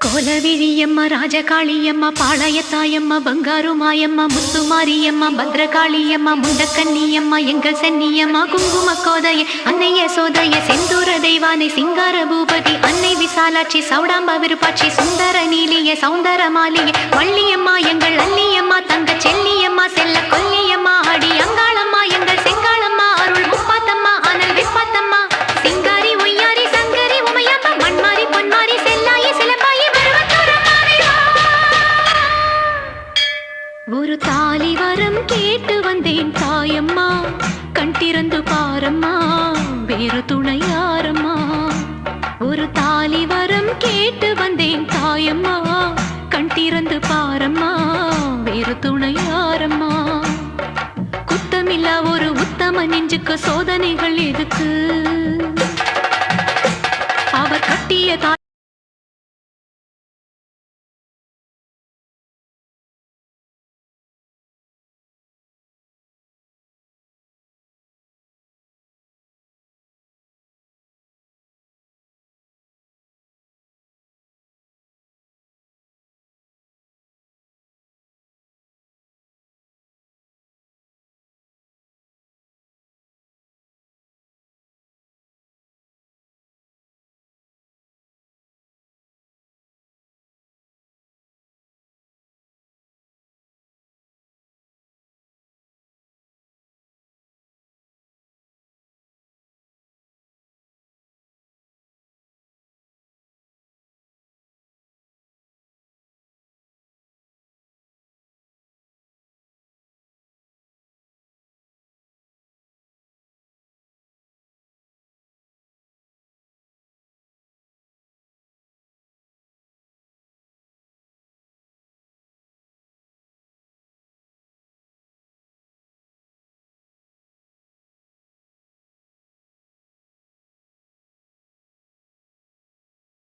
கோலவிழியம்மா ராஜகாளியம்மா பாளையத்தாயம்மா பங்காரு மாயம்மா முத்துமாரியம்மா பத்ரகாளியம்மா முண்டக்கன்னியம்மா எங்கள் சென்னியம்மா குங்கும கோதைய அன்னைய சோதைய செந்தூர தெய்வானை சிங்கார பூபதி அன்னை விசாலாட்சி சௌடாம்ப விருப்பாட்சி சுந்தர நீலிய சௌந்தர மாலிய வள்ளியம்மா எங்கள் அல்லியம்மா தங்க செல்லியம்மா செல்ல கொல்லியம்மா அடி அங்காளம்மா எங்கள் செங்காளம்மா அருள் முப்பாத்தம்மா அனல் விப்பாத்தம்மா சிங்காரி ஒய்யாரி சங்கரி உமையம்மா மண்மாரி பொன்மாரி செல்லாயி சிலம்பாயி ஒரு தாலி வரம் கேட்டு வந்தேன் தாயம்மா கண் திறந்து பாரம்மா வேறு துணை யாரம்மா ஒரு தாலி வரம் கேட்டு வந்தேன் தாயம்மா கண் திறந்து பாரம்மா வேறு துணை யாரம்மா குத்தமில்லா ஒரு உத்தம நெஞ்சுக்கு சோதனைகள் எதுக்கு